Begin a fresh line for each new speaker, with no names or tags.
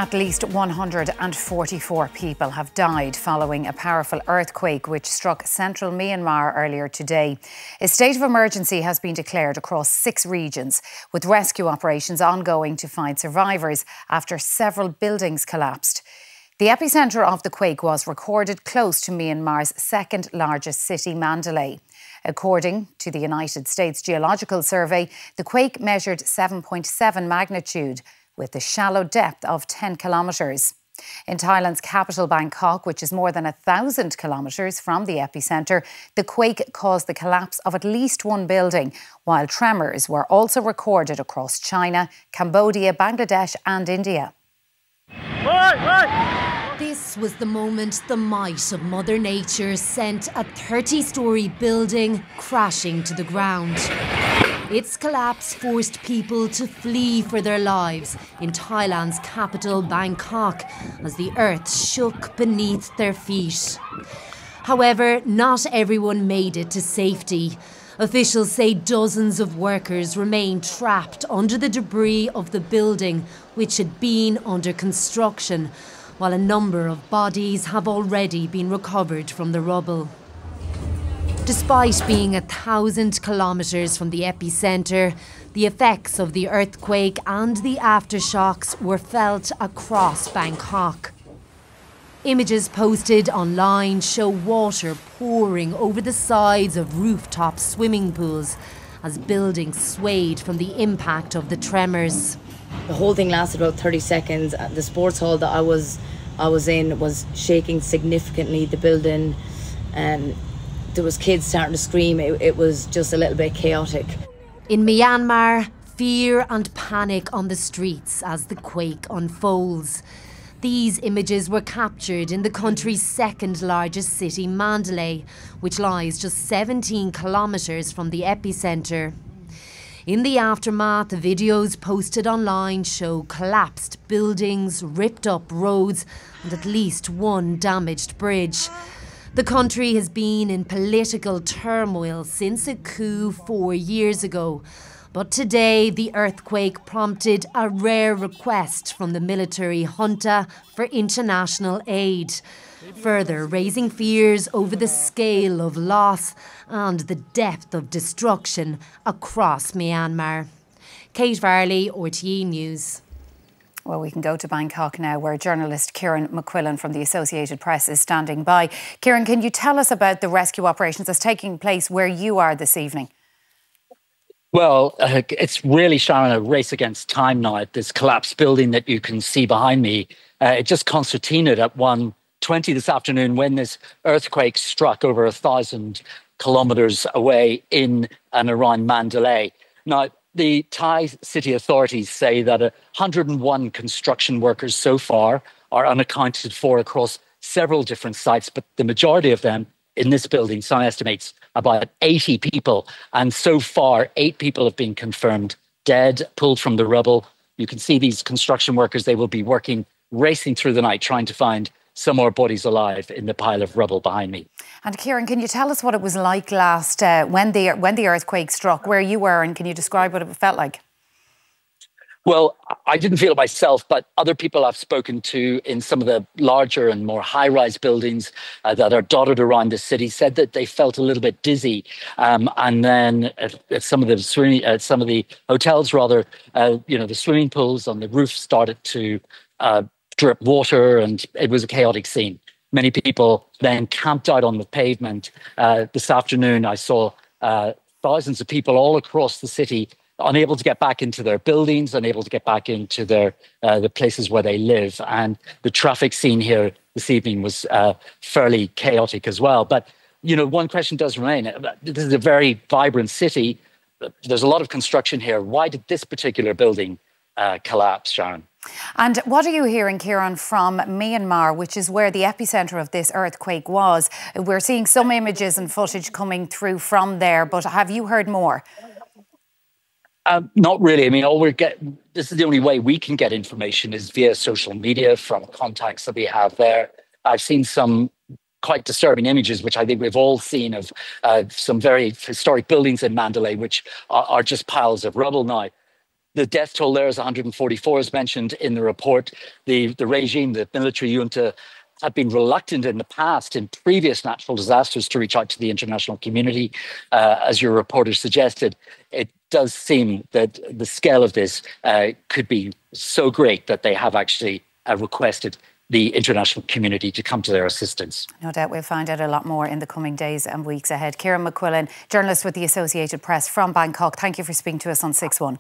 At least 144 people have died following a powerful earthquake which struck central Myanmar earlier today. A state of emergency has been declared across 6 regions, with rescue operations ongoing to find survivors after several buildings collapsed. The epicentre of the quake was recorded close to Myanmar's second largest city, Mandalay. According to the United States Geological Survey, the quake measured 7.7 magnitude, with a shallow depth of 10 kilometres. In Thailand's capital, Bangkok, which is more than 1,000 kilometres from the epicentre, the quake caused the collapse of at least one building, while tremors were also recorded across China, Cambodia, Bangladesh and India.
This was the moment the might of Mother Nature sent a 30-storey building crashing to the ground. Its collapse forced people to flee for their lives in Thailand's capital, Bangkok, as the earth shook beneath their feet. However, not everyone made it to safety. Officials say dozens of workers remain trapped under the debris of the building, which had been under construction, while a number of bodies have already been recovered from the rubble. Despite being 1,000 kilometres from the epicentre, the effects of the earthquake and the aftershocks were felt across Bangkok. Images posted online show water pouring over the sides of rooftop swimming pools as buildings swayed from the impact of the tremors.
The whole thing lasted about 30 seconds. The sports hall that I was in was shaking significantly, the building, and there was kids starting to scream. It was just a little bit chaotic.
In Myanmar, fear and panic on the streets as the quake unfolds. These images were captured in the country's second largest city, Mandalay, which lies just 17 kilometres from the epicentre. In the aftermath, videos posted online show collapsed buildings, ripped up roads, and at least one damaged bridge. The country has been in political turmoil since a coup 4 years ago. But today, the earthquake prompted a rare request from the military junta for international aid, further raising fears over the scale of loss and the depth of destruction across Myanmar. Kate Varley, RTE News.
Well, we can go to Bangkok now, where journalist Kieran McQuillan from the Associated Press is standing by. Kieran, can you tell us about the rescue operations that's taking place where you are this evening?
Well, it's really, Sharon, a race against time now at this collapsed building that you can see behind me. It just concertinaed at 1:20 this afternoon when this earthquake struck over 1,000 kilometres away in and around Mandalay. Now, the Thai city authorities say that 101 construction workers so far are unaccounted for across several different sites, but the majority of them in this building, some estimates about 80 people. And so far, 8 people have been confirmed dead, pulled from the rubble. You can see these construction workers, they will be working, racing through the night, trying to find some more bodies alive in the pile of rubble behind me.
And Kieran, can you tell us what it was like last when the earthquake struck, where you were, and can you describe what it felt like?
Well, I didn't feel it myself, but other people I've spoken to in some of the larger and more high-rise buildings that are dotted around the city said that they felt a little bit dizzy. And then at some of the hotels, rather, the swimming pools on the roof started to drip water, and it was a chaotic scene. Many people then camped out on the pavement. This afternoon, I saw thousands of people all across the city unable to get back into their buildings, unable to get back into their the places where they live. And the traffic scene here this evening was fairly chaotic as well. But, one question does remain. This is a very vibrant city. There's a lot of construction here. Why did this particular building collapse, Sharon?
And what are you hearing, Kieran, from Myanmar, which is where the epicentre of this earthquake was? We're seeing some images and footage coming through from there, but have you heard more?
Not really. I mean, this is the only way we can get information is via social media from contacts that we have there. I've seen some quite disturbing images, which I think we've all seen, of some very historic buildings in Mandalay, which are just piles of rubble now. The death toll there is 144, as mentioned in the report. The regime, the military junta, have been reluctant in the past, in previous natural disasters, to reach out to the international community. As your reporter suggested, it does seem that the scale of this could be so great that they have actually requested the international community to come to their assistance.
No doubt we'll find out a lot more in the coming days and weeks ahead. Kieran McQuillan, journalist with the Associated Press from Bangkok, thank you for speaking to us on 6-1.